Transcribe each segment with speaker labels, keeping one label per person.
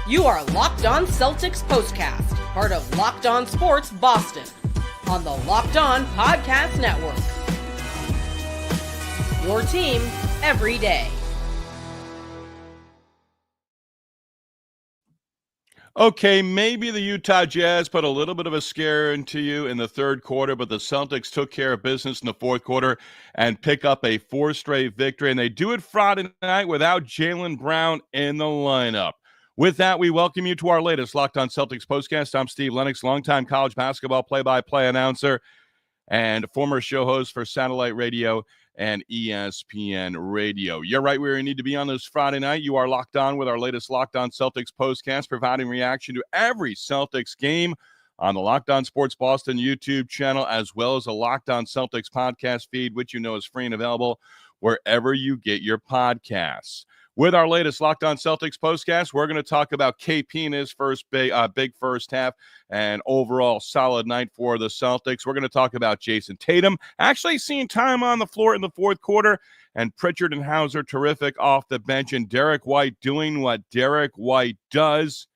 Speaker 1: You are Locked On Celtics Postcast, part of Locked On Sports Boston, on the Locked On Podcast Network. Your team every day.
Speaker 2: Okay, maybe the Utah Jazz put a little bit of a scare into you in the third quarter, but the Celtics took care of business in the fourth quarter and pick up a fourth straight victory, and they do it Friday night without Jaylen Brown in the lineup. With that, we welcome you to our latest Locked On Celtics postcast. I'm Steve Lennox, longtime college basketball play-by-play announcer and former show host for satellite radio and ESPN Radio. You're right where you need to be on this Friday night. You are locked on with our latest Locked On Celtics postcast, providing reaction to every Celtics game on the Locked On Sports Boston YouTube channel, as well as a Locked On Celtics podcast feed, which you know is free and available wherever you get your podcasts. With our latest Locked On Celtics postcast, we're going to talk about KP in his first big first half and overall solid night for the Celtics. We're going to talk about Jayson Tatum actually seeing time on the floor in the fourth quarter, and Pritchard and Hauser terrific off the bench, and Derek White doing what Derek White does,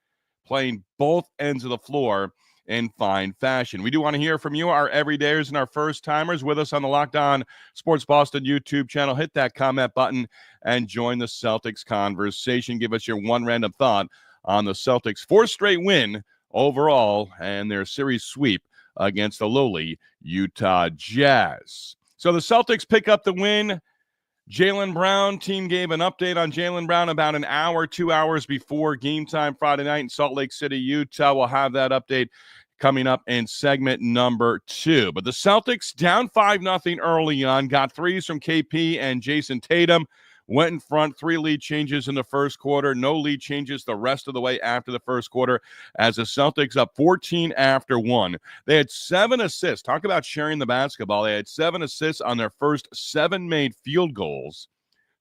Speaker 2: playing both ends of the floor in fine fashion. We do want to hear from you, our everydayers and our first-timers with us on the Locked On Sports Boston YouTube channel. Hit that comment button and join the Celtics conversation. Give us your one random thought on the Celtics' fourth straight win overall and their series sweep against the lowly Utah Jazz. So the Celtics pick up the win. Jaylen Brown, team gave an update on Jaylen Brown about an hour, 2 hours before game time Friday night in Salt Lake City, Utah. We'll have that update coming up in segment number 2. But the Celtics down 5-0 early on, got threes from KP and Jayson Tatum, went in front, 3 lead changes in the first quarter, no lead changes the rest of the way after the first quarter, as the Celtics up 14 after 1. They had 7 assists. Talk about sharing the basketball. They had 7 assists on their first 7 made field goals.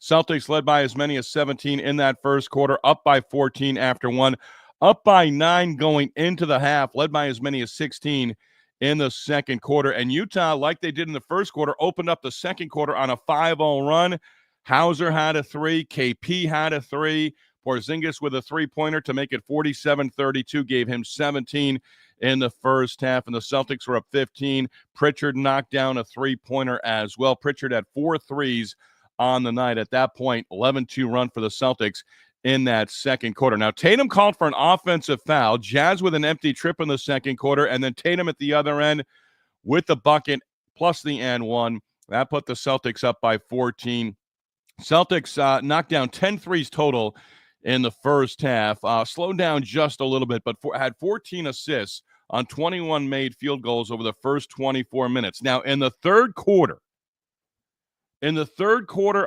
Speaker 2: Celtics led by as many as 17 in that first quarter, up by 14 after 1, up by 9 going into the half, led by as many as 16 in the second quarter. And Utah, like they did in the first quarter, opened up the second quarter on a 5-0 run. Hauser had a 3, KP had a 3, Porzingis with a three-pointer to make it 47-32, gave him 17 in the first half, and the Celtics were up 15. Pritchard knocked down a three-pointer as well. Pritchard had 4 threes on the night. At that point, 11-2 run for the Celtics in that second quarter. Now, Tatum called for an offensive foul. Jazz with an empty trip in the second quarter, and then Tatum at the other end with the bucket plus the and one. That put the Celtics up by 14. Celtics knocked down 10 threes total in the first half, slowed down just a little bit, but had 14 assists on 21 made field goals over the first 24 minutes. Now, in the third quarter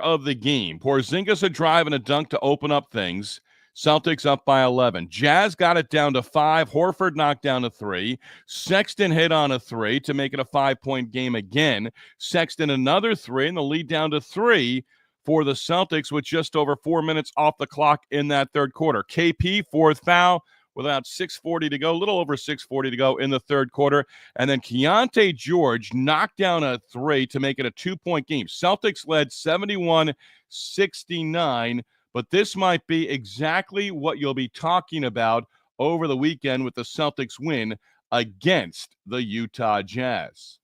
Speaker 2: of the game, Porzingis a drive and a dunk to open up things. Celtics up by 11. Jazz got it down to 5. Horford knocked down a 3. Sexton hit on a 3 to make it a 5-point game again. Sexton another 3, and the lead down to 3 for the Celtics with just over 4 minutes off the clock in that third quarter. KP, 4th foul with about 6:40 to go, a little over 6:40 to go in the third quarter. And then Keontae George knocked down a 3 to make it a 2-point game. Celtics led 71-69, but this might be exactly what you'll be talking about over the weekend with the Celtics win against the Utah Jazz.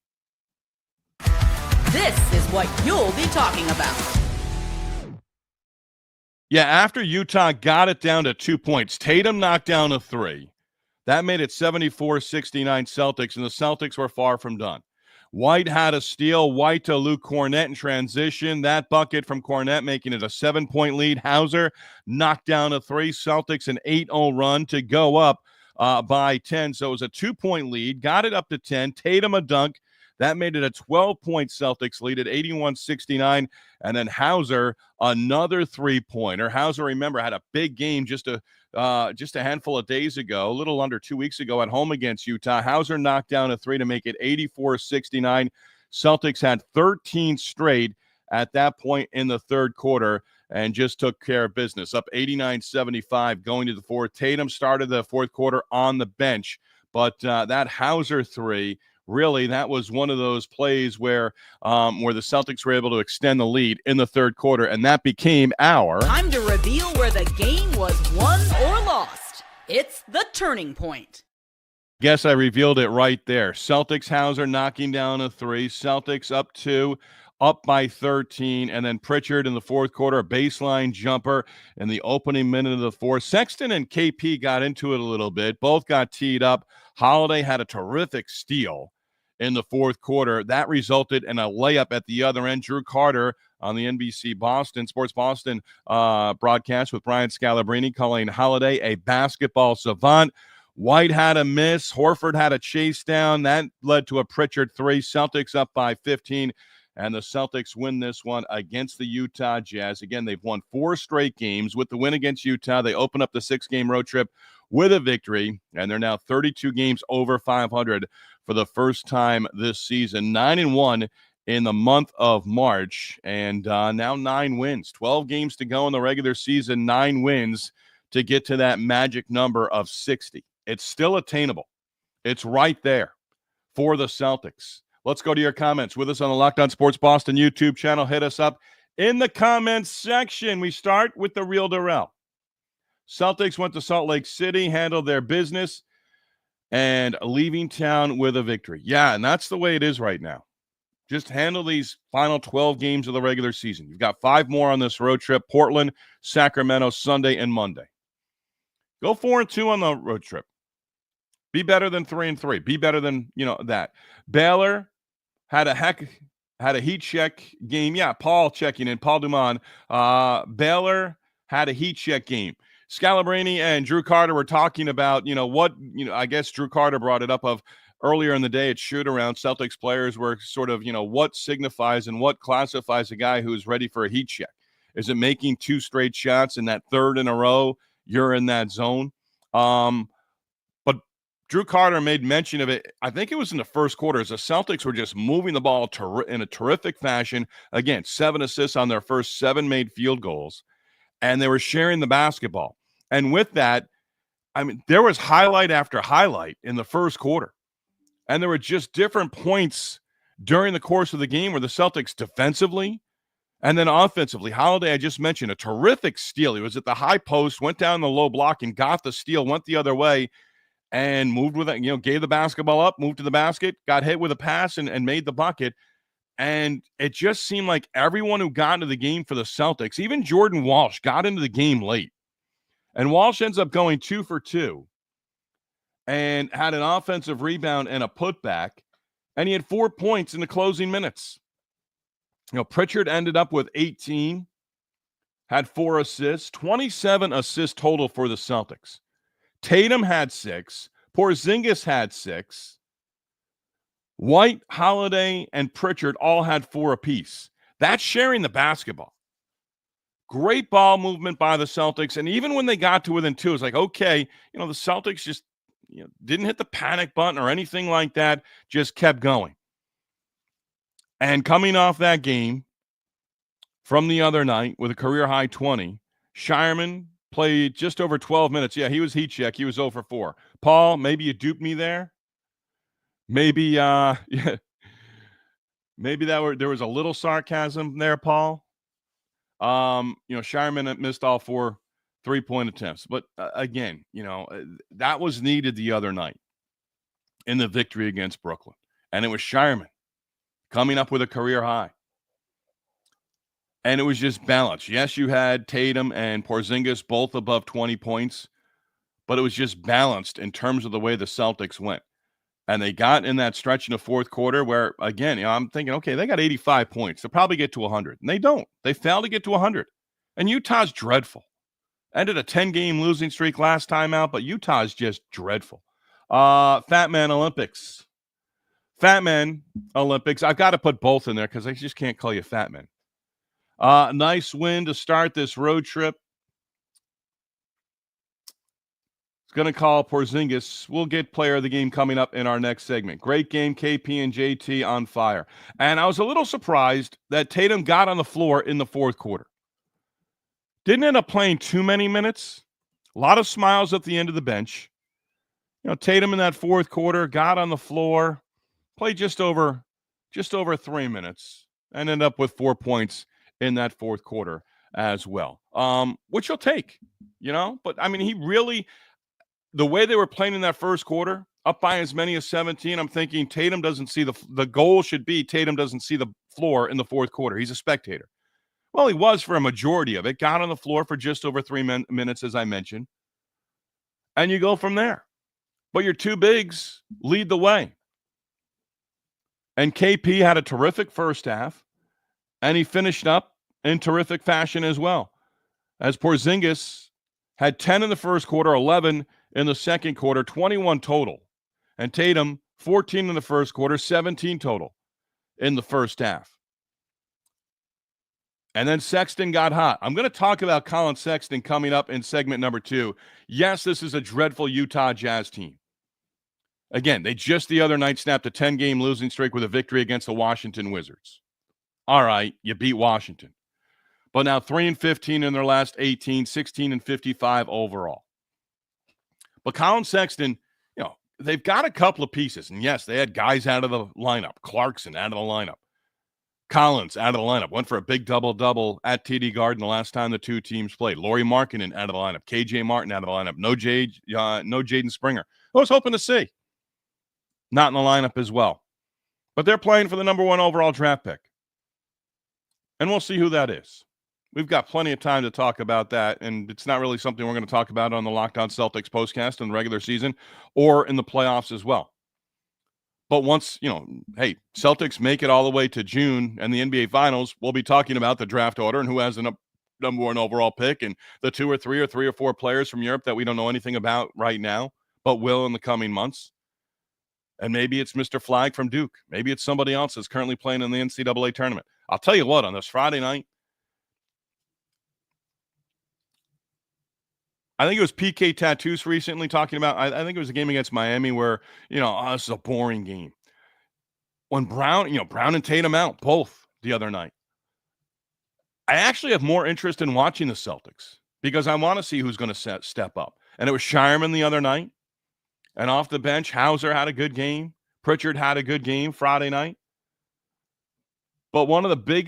Speaker 1: This is what you'll be talking about.
Speaker 2: Yeah, after Utah got it down to 2 points, Tatum knocked down a 3. That made it 74-69 Celtics, and the Celtics were far from done. White had a steal. White to Luke Cornett in transition. That bucket from Cornett making it a 7-point lead. Hauser knocked down a 3. Celtics an 8-0 run to go up by 10. So it was a 2-point lead. Got it up to 10. Tatum a dunk. That made it a 12-point Celtics lead at 81-69. And then Hauser, another three-pointer. Hauser, remember, had a big game just a handful of days ago, a little under 2 weeks ago at home against Utah. Hauser knocked down a 3 to make it 84-69. Celtics had 13 straight at that point in the third quarter and just took care of business. Up 89-75 going to the fourth. Tatum started the fourth quarter on the bench, but that Hauser 3, really, that was one of those plays where the Celtics were able to extend the lead in the third quarter, and that became our
Speaker 1: time to reveal where the game was won or lost. It's the turning point.
Speaker 2: Guess I revealed it right there. Celtics, Hauser knocking down a 3. Celtics up 2, up by 13. And then Pritchard in the fourth quarter, a baseline jumper in the opening minute of the fourth. Sexton and KP got into it a little bit. Both got teed up. Holiday had a terrific steal in the fourth quarter. That resulted in a layup at the other end. Drew Carter on the NBC Sports Boston broadcast with Brian Scalabrine calling Holiday a basketball savant. White had a miss. Horford had a chase down. That led to a Pritchard 3. Celtics up by 15, and the Celtics win this one against the Utah Jazz. Again, they've won 4 straight games. With the win against Utah, they open up the 6-game road trip with a victory, and they're now 32 games over 500 for the first time this season. 9-1 in the month of March, and now 9 wins. 12 games to go in the regular season, 9 wins to get to that magic number of 60. It's still attainable. It's right there for the Celtics. Let's go to your comments with us on the Locked On Sports Boston YouTube channel. Hit us up in the comments section. We start with the real Darrell. Celtics went to Salt Lake City, handled their business, and leaving town with a victory. Yeah, and that's the way it is right now. Just handle these final 12 games of the regular season. You've got 5 more on this road trip: Portland, Sacramento, Sunday, and Monday. Go 4-2 on the road trip. Be better than 3-3. Be better than, that. Baylor had a heat check game. Yeah, Paul checking in. Paul Dumont. Baylor had a heat check game. Scalabrine and Drew Carter were talking about, I guess Drew Carter brought it up of earlier in the day at shoot-around. Celtics players were sort of, what signifies and what classifies a guy who's ready for a heat check. Is it making 2 straight shots in that third in a row? You're in that zone. But Drew Carter made mention of it. I think it was in the first quarter as the Celtics were just moving the ball in a terrific fashion. Again, 7 assists on their first 7 made field goals, and they were sharing the basketball. And with that, there was highlight after highlight in the first quarter, and there were just different points during the course of the game where the Celtics defensively and then offensively, Holiday, I just mentioned, a terrific steal. He was at the high post, went down the low block and got the steal, went the other way, and moved with it, gave the basketball up, moved to the basket, got hit with a pass and made the bucket. And it just seemed like everyone who got into the game for the Celtics, even Jordan Walsh, got into the game late. And Walsh ends up going 2 for 2 and had an offensive rebound and a putback, and he had 4 points in the closing minutes. Pritchard ended up with 18, had 4 assists, 27 assists total for the Celtics. Tatum had 6. Porzingis had 6. White, Holiday, and Pritchard all had 4 apiece. That's sharing the basketball. Great ball movement by the Celtics. And even when they got to within 2, it's like, okay, the Celtics just didn't hit the panic button or anything like that, just kept going. And coming off that game from the other night with a career-high 20, Shireman played just over 12 minutes. Yeah, he was heat check. He was 0 for 4. Paul, maybe you duped me there. Maybe maybe there was a little sarcasm there, Paul. Shireman missed all 4 3-point attempts. But again, that was needed the other night in the victory against Brooklyn. And it was Shireman coming up with a career high. And it was just balanced. Yes, you had Tatum and Porzingis both above 20 points, but it was just balanced in terms of the way the Celtics went. And they got in that stretch in the fourth quarter where, again, I'm thinking, okay, they got 85 points. They'll probably get to 100. And they don't. They fail to get to 100. And Utah's dreadful. Ended a 10-game losing streak last time out, but Utah's just dreadful. Fat Man Olympics. Fat Man Olympics. I've got to put both in there because I just can't call you Fat Man. Nice win to start this road trip. It's going to call Porzingis. We'll get player of the game coming up in our next segment. Great game, KP and JT on fire. And I was a little surprised that Tatum got on the floor in the fourth quarter. Didn't end up playing too many minutes. A lot of smiles at the end of the bench. Tatum in that fourth quarter got on the floor, played just over 3 minutes, and ended up with 4 points in that fourth quarter as well, which you'll take, But, he really the way they were playing in that first quarter, up by as many as 17, I'm thinking Tatum doesn't see the goal should be Tatum doesn't see the floor in the fourth quarter. He's a spectator. Well, he was for a majority of it. Got on the floor for just over 3 minutes, as I mentioned. And you go from there. But your two bigs lead the way. And KP had a terrific first half, and he finished up in terrific fashion as well. As Porzingis had 10 in the first quarter, 11 in the second quarter, 21 total. And Tatum, 14 in the first quarter, 17 total in the first half. And then Sexton got hot. I'm going to talk about Colin Sexton coming up in segment number 2. Yes, this is a dreadful Utah Jazz team. Again, they just the other night snapped a 10-game losing streak with a victory against the Washington Wizards. All right, you beat Washington. But now 3-15 in their last 18, 16-55 overall. But Colin Sexton, they've got a couple of pieces. And yes, they had guys out of the lineup. Clarkson out of the lineup. Collins out of the lineup. Went for a big double-double at TD Garden the last time the two teams played. Lauri Markkanen out of the lineup. KJ Martin out of the lineup. No Jaden Springer. I was hoping to see. Not in the lineup as well. But they're playing for the number 1 overall draft pick. And we'll see who that is. We've got plenty of time to talk about that, and it's not really something we're going to talk about on the Locked On Celtics postcast in the regular season or in the playoffs as well. But once, hey, Celtics make it all the way to June and the NBA Finals, we'll be talking about the draft order and who has the number 1 overall pick and the 2 or 3 or 4 players from Europe that we don't know anything about right now, but will in the coming months. And maybe it's Mr. Flag from Duke. Maybe it's somebody else that's currently playing in the NCAA tournament. I'll tell you what, on this Friday night, I think it was PK Tattoos recently talking about, I think it was a game against Miami where, this is a boring game. When Brown and Tatum out, both the other night. I actually have more interest in watching the Celtics because I want to see who's going to step up. And it was Shireman the other night. And off the bench, Hauser had a good game. Pritchard had a good game Friday night. But when one of the big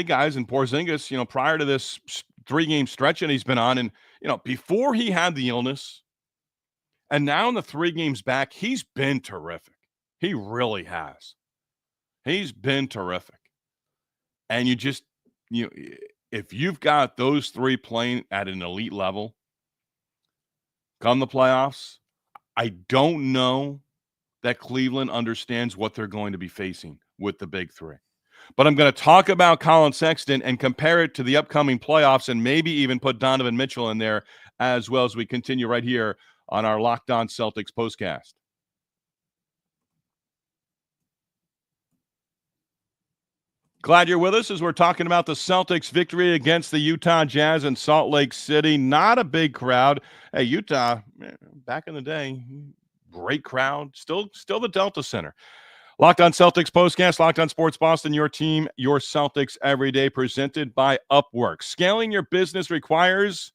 Speaker 2: guys in Porzingis, prior to this 3-game stretch that he's been on, and before he had the illness, and now in the 3 games back, he's been terrific. He really has. He's been terrific. And if you've got those 3 playing at an elite level, come the playoffs, I don't know that Cleveland understands what they're going to be facing with the big 3. But I'm going to talk about Colin Sexton and compare it to the upcoming playoffs and maybe even put Donovan Mitchell in there as well as we continue right here on our Locked On Celtics postcast. Glad you're with us as we're talking about the Celtics' victory against the Utah Jazz in Salt Lake City. Not a big crowd. Hey, Utah, back in the day, great crowd. Still the Delta Center. Locked On Celtics postcast, Locked On Sports Boston, your team, your Celtics every day, presented by Upwork. Scaling your business requires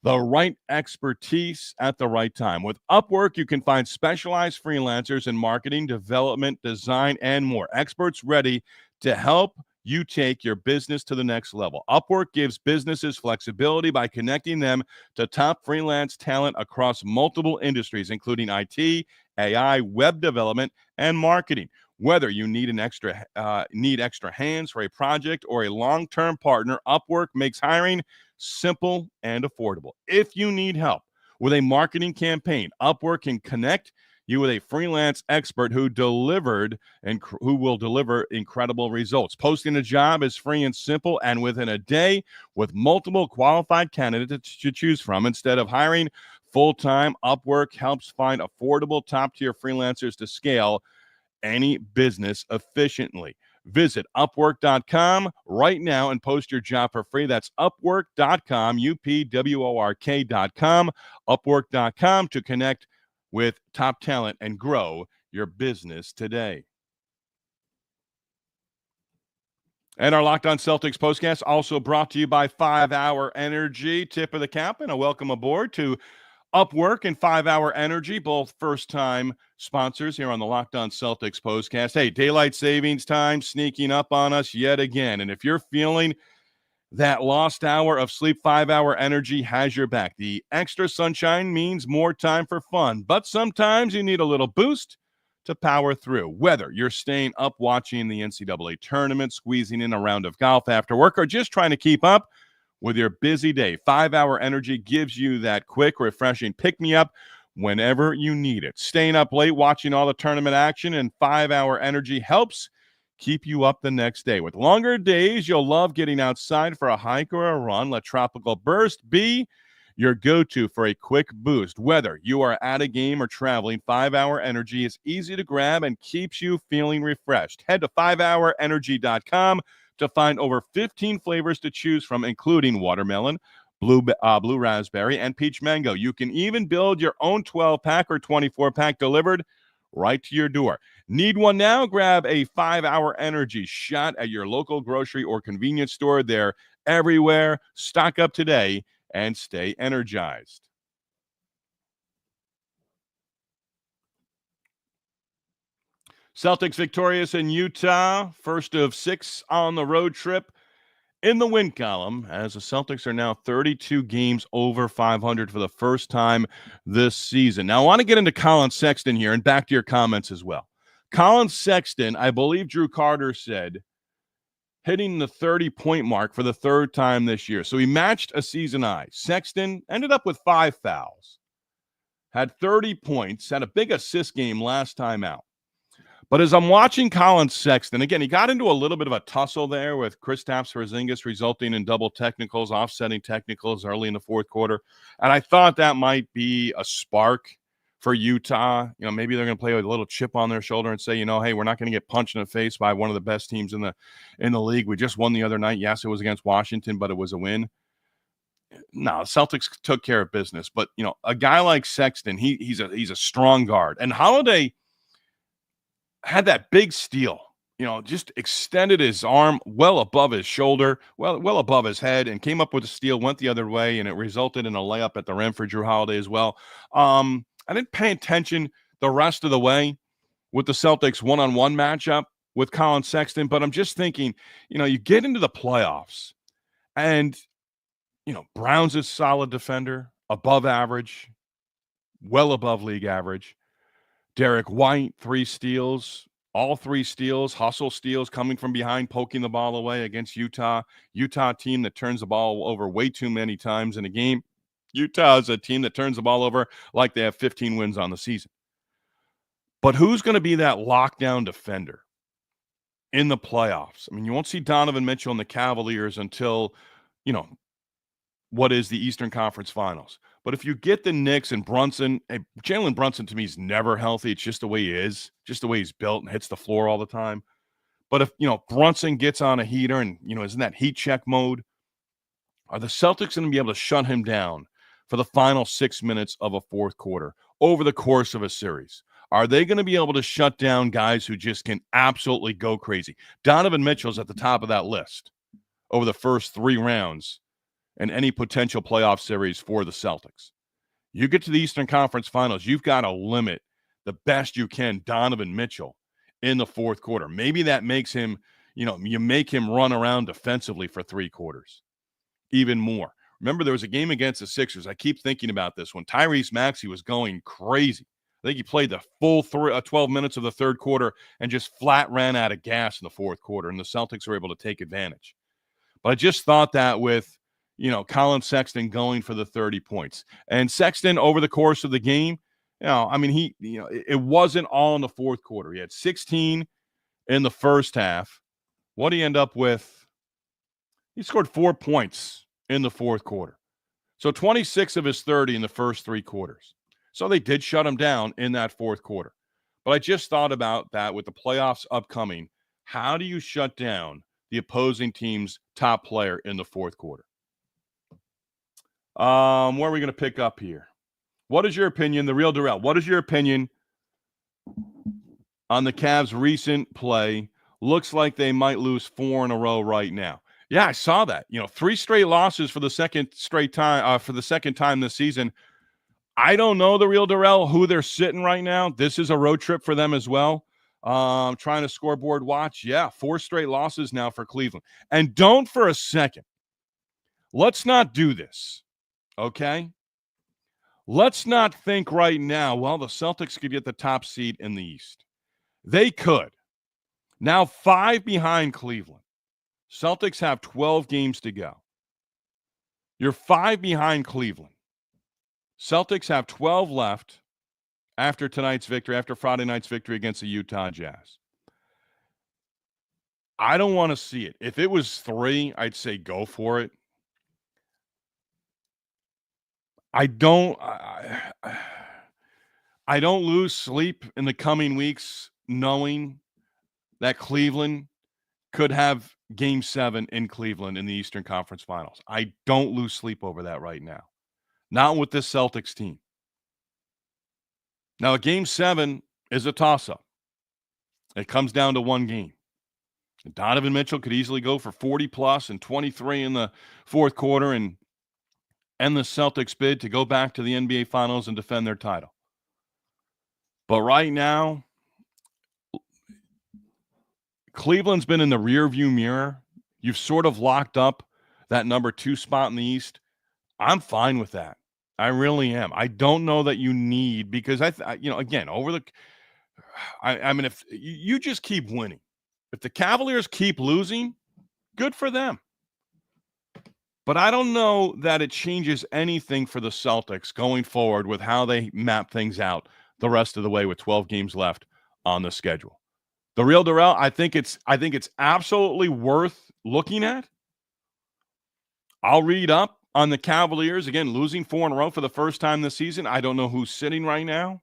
Speaker 2: the right expertise at the right time. With Upwork, you can find specialized freelancers in marketing, development, design, and more. Experts ready to help you take your business to the next level. Upwork gives businesses flexibility by connecting them to top freelance talent across multiple industries, including IT, AI, web development, and marketing. Whether you need extra hands for a project or a long-term partner, Upwork makes hiring simple and affordable. If you need help with a marketing campaign, Upwork can connect you with a freelance expert who will deliver incredible results. Posting a job is free and simple, and within a day, with multiple qualified candidates to choose from. Instead of hiring full-time, Upwork helps find affordable top-tier freelancers to scale any business efficiently. Visit Upwork.com right now and post your job for free. That's Upwork.com, UPWORK.com, Upwork.com to connect with top talent and grow your business today. And our Locked On Celtics postcast also brought to you by 5 Hour Energy. Tip of the cap and a welcome aboard to Upwork and 5 Hour Energy, both first-time sponsors here on the Locked On Celtics postcast. Hey, daylight savings time sneaking up on us yet again. And if you're feeling That lost hour of sleep, 5-hour energy has your back. The extra sunshine means more time for fun, but sometimes you need a little boost to power through. Whether you're staying up watching the NCAA tournament, squeezing in a round of golf after work, or just trying to keep up with your busy day, 5-hour energy gives you that quick, refreshing pick-me-up whenever you need it. Staying up late watching all the tournament action and 5-hour energy helps keep you up the next day. With longer days, you'll love getting outside for a hike or a run. Let Tropical Burst be your go-to for a quick boost. Whether you are at a game or traveling, 5-hour energy is easy to grab and keeps you feeling refreshed. Head to 5hourenergy.com to find over 15 flavors to choose from, including watermelon, blue raspberry, and peach mango. You can even build your own 12-pack or 24-pack delivered right to your door. Need one now? Grab a 5-hour energy shot at your local grocery or convenience store. They're everywhere. Stock up today and stay energized. Celtics victorious in Utah. First of 6 on the road trip in the win column, as the Celtics are now 32 games over 500 for the first time this season. Now, I want to get into Colin Sexton here and back to your comments as well. Colin Sexton, I believe Drew Carter said, hitting the 30-point mark for the third time this year. So he matched a season high. Sexton ended up with 5 fouls, had 30 points, had a big assist game last time out. But as I'm watching Colin Sexton, again, he got into a little bit of a tussle there with Kristaps Porzingis, resulting in double technicals, offsetting technicals early in the fourth quarter. And I thought that might be a spark for Utah. You know, maybe they're going to play with a little chip on their shoulder and say, you know, hey, we're not going to get punched in the face by one of the best teams in the league. We just won the other night. Yes, it was against Washington, but it was a win. No, Celtics took care of business. But, you know, a guy like Sexton, he's a strong guard. And Holiday had that big steal, you know, just extended his arm well above his shoulder, well above his head, and came up with a steal, went the other way, and it resulted in a layup at the rim for Jrue Holiday as well. I didn't pay attention the rest of the way with the Celtics one-on-one matchup with Colin Sexton, but I'm just thinking, you know, you get into the playoffs, and, you know, Brown's a solid defender, above average, well above league average. Derek White, 3 steals, all 3 steals, hustle steals coming from behind, poking the ball away against Utah. Utah team that turns the ball over way too many times in a game. Utah is a team that turns the ball over like they have 15 wins on the season. But who's going to be that lockdown defender in the playoffs? I mean, you won't see Donovan Mitchell and the Cavaliers until, you know, what is the Eastern Conference Finals. But if you get the Knicks and Brunson, Jalen Brunson to me is never healthy. It's just the way he is, just the way he's built and hits the floor all the time. But if, you know, Brunson gets on a heater and, you know, is in that heat check mode, are the Celtics going to be able to shut him down for the final 6 minutes of a fourth quarter over the course of a series? Are they going to be able to shut down guys who just can absolutely go crazy? Donovan Mitchell's at the top of that list over the first 3 rounds in any potential playoff series for the Celtics. You get to the Eastern Conference Finals, you've got to limit the best you can Donovan Mitchell in the fourth quarter. Maybe that makes him, you know, you make him run around defensively for 3 quarters, even more. Remember, there was a game against the Sixers. I keep thinking about this when Tyrese Maxey was going crazy. I think he played the full 12 minutes of the third quarter and just flat ran out of gas in the fourth quarter, and the Celtics were able to take advantage. But I just thought that with, you know, Colin Sexton going for the 30 points. And Sexton, over the course of the game, you know, I mean, it wasn't all in the fourth quarter. He had 16 in the first half. What did he end up with? He scored 4 points in the fourth quarter. So 26 of his 30 in the first 3 quarters. So they did shut him down in that fourth quarter. But I just thought about that with the playoffs upcoming. How do you shut down the opposing team's top player in the fourth quarter? Where are we going to pick up here? What is your opinion, the real Durrell? What is your opinion on the Cavs' recent play? Looks like they might lose 4 in a row right now. Yeah, I saw that. You know, 3 straight losses for the second time this season. I don't know, the real Durrell, who they're sitting right now. This is a road trip for them as well. Trying to scoreboard watch. Yeah, 4 straight losses now for Cleveland. And don't for a second Let's not do this, okay? Let's not think right now, well, the Celtics could get the top seed in the East. They could. Now 5 behind Cleveland. Celtics have 12 games to go. You're 5 behind Cleveland. Celtics have 12 left after tonight's victory, after Friday night's victory against the Utah Jazz. I don't want to see it. If it was 3, I'd say go for it. I don't lose sleep in the coming weeks knowing that Cleveland could have Game 7 in Cleveland in the Eastern Conference Finals. I don't lose sleep over that right now. Not with this Celtics team. Now, Game 7 is a toss-up. It comes down to one game. Donovan Mitchell could easily go for 40-plus and 23 in the fourth quarter and end the Celtics bid to go back to the NBA Finals and defend their title. But right now, Cleveland's been in the rearview mirror. You've sort of locked up that number 2 spot in the East. I'm fine with that. I really am. I don't know that you need, because again, if you just keep winning, if the Cavaliers keep losing, good for them. But I don't know that it changes anything for the Celtics going forward with how they map things out the rest of the way with 12 games left on the schedule. The real Darrell, I think it's absolutely worth looking at. I'll read up on the Cavaliers, again, losing 4 in a row for the first time this season. I don't know who's sitting right now.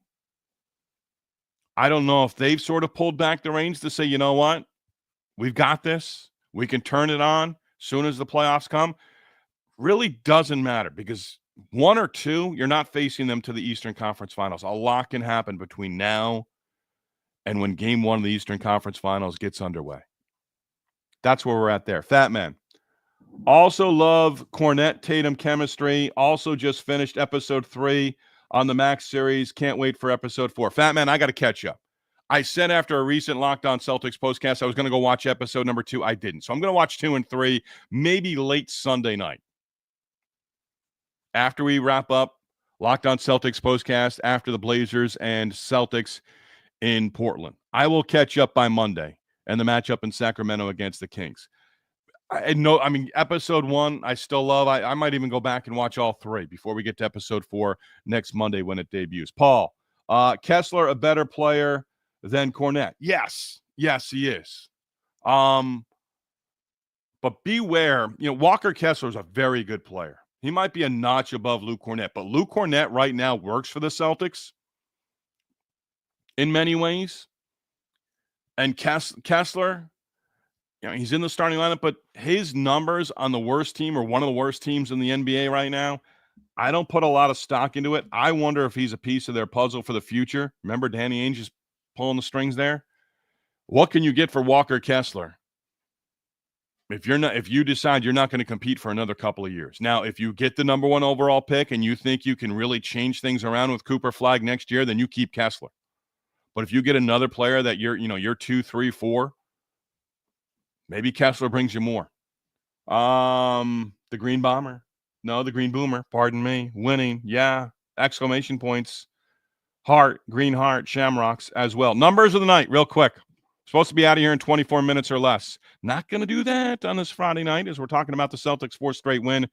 Speaker 2: I don't know if they've sort of pulled back the reins to say, you know what? We've got this. We can turn it on as soon as the playoffs come. Really doesn't matter, because 1 or 2, you're not facing them to the Eastern Conference Finals. A lot can happen between now and when Game 1 of the Eastern Conference Finals gets underway. That's where we're at there. Fat Man. Also love Cornet Tatum chemistry. Also just finished episode 3 on the Max series. Can't wait for episode 4. Fat Man, I got to catch up. I said after a recent Locked On Celtics postcast I was going to go watch episode number 2. I didn't. So I'm going to watch 2 and 3 maybe late Sunday night. After we wrap up Locked On Celtics postcast after the Blazers and Celtics in Portland. I will catch up by Monday and the matchup in Sacramento against the Kings. Episode 1, I still love. I might even go back and watch all 3 before we get to episode 4 next Monday when it debuts. Paul, Kessler, a better player than Cornet? Yes, he is. But beware, Walker Kessler is a very good player. He might be a notch above Luke Cornet, but Luke Cornet right now works for the Celtics in many ways. And Kessler, he's in the starting lineup, but his numbers on the worst team, or one of the worst teams in the NBA right now, I don't put a lot of stock into it. I wonder if he's a piece of their puzzle for the future. Remember Danny Ainge is pulling the strings there? What can you get for Walker Kessler if you decide you're not going to compete for another couple of years? Now, if you get the number 1 overall pick and you think you can really change things around with Cooper Flagg next year, then you keep Kessler. But if you get another player that you're 2, 3, 4, maybe Kessler brings you more. The Green Bomber. No, the Green Boomer. Pardon me. Winning. Yeah. Exclamation points. Heart. Green heart. Shamrocks as well. Numbers of the night real quick. Supposed to be out of here in 24 minutes or less. Not going to do that on this Friday night as we're talking about the Celtics' 4th straight win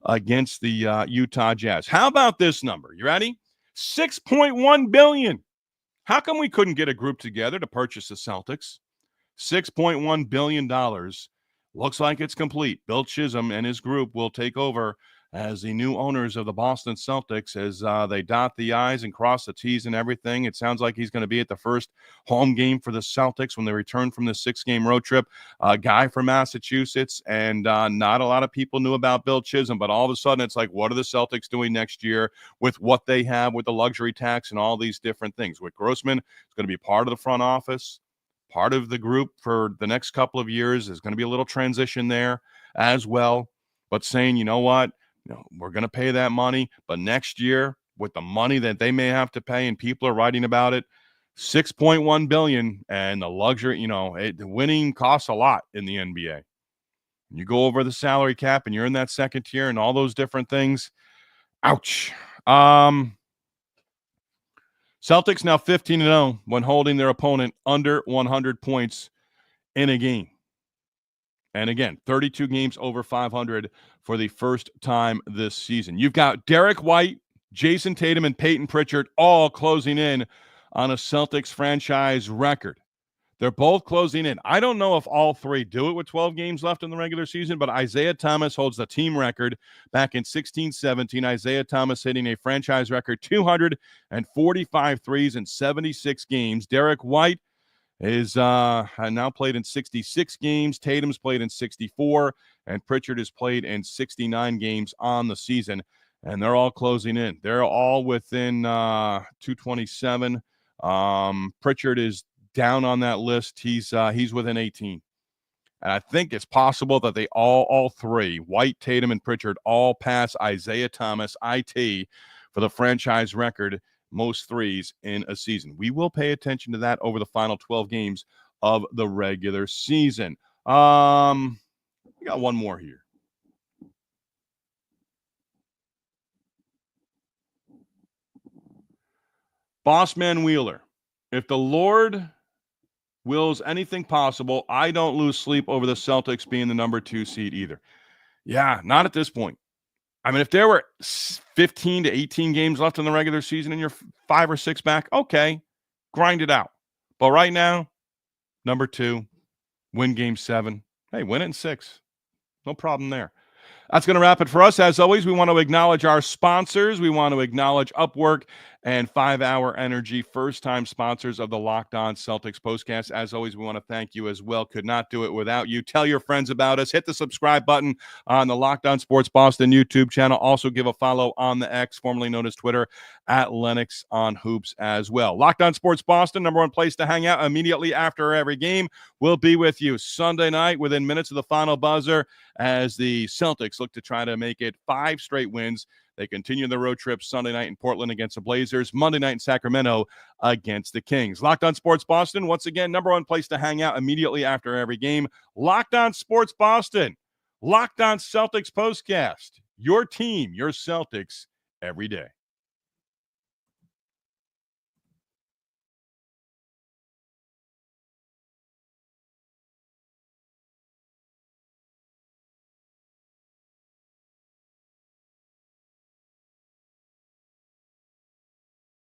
Speaker 2: against the Utah Jazz. How about this number? You ready? $6.1 billion. How come we couldn't get a group together to purchase the Celtics? $6.1 billion. Looks like it's complete. Bill Chisholm and his group will take over as the new owners of the Boston Celtics as they dot the I's and cross the T's and everything. It sounds like he's going to be at the first home game for the Celtics when they return from the 6-game road trip. A guy from Massachusetts, and not a lot of people knew about Bill Chisholm, but all of a sudden it's like, what are the Celtics doing next year with what they have with the luxury tax and all these different things? With Grossman, is going to be part of the front office, part of the group for the next couple of years. There's going to be a little transition there as well, but saying, you know what? We're going to pay that money, but next year, with the money that they may have to pay, and people are writing about it, $6.1 billion, and the luxury, the winning costs a lot in the NBA. You go over the salary cap and you're in that second tier and all those different things. Ouch. Celtics now 15-0 when holding their opponent under 100 points in a game. And again, 32 games over 500 for the first time this season. You've got Derek White, Jayson Tatum, and Payton Pritchard all closing in on a Celtics franchise record. They're both closing in. I don't know if all three do it with 12 games left in the regular season, but Isaiah Thomas holds the team record back in 16-17. Isaiah Thomas hitting a franchise record 245 threes in 76 games. Derek White is now played in 66 games. Tatum's played in 64, and Pritchard has played in 69 games on the season, and they're all closing in. They're all within 227. Pritchard is down on that list. He's within 18. And I think it's possible that they all three, White, Tatum, and Pritchard, all pass Isaiah Thomas, IT, for the franchise record most threes in a season. We will pay attention to that over the final 12 games of the regular season. We got one more here. Bossman Wheeler. If the Lord wills anything possible, I don't lose sleep over the Celtics being the number 2 seed either. Yeah, not at this point. I mean, if there were 15 to 18 games left in the regular season and you're 5 or 6 back, okay, grind it out. But right now, number 2, win game 7. Hey, win it in 6. No problem there. That's going to wrap it for us. As always, we want to acknowledge our sponsors. We want to acknowledge Upwork and 5 Hour Energy, first-time sponsors of the Locked On Celtics postcast. As always, we want to thank you as well. Could not do it without you. Tell your friends about us. Hit the subscribe button on the Locked On Sports Boston YouTube channel. Also give a follow on the X, formerly known as Twitter, at Lennox on Hoops as well. Locked On Sports Boston, number one place to hang out immediately after every game. We'll be with you Sunday night within minutes of the final buzzer as the Celtics look to try to make it 5 straight wins. They continue their road trip Sunday night in Portland against the Blazers, Monday night in Sacramento against the Kings. Locked On Sports Boston, once again, number one place to hang out immediately after every game. Locked On Sports Boston, Locked On Celtics postcast. Your team, your Celtics, every day.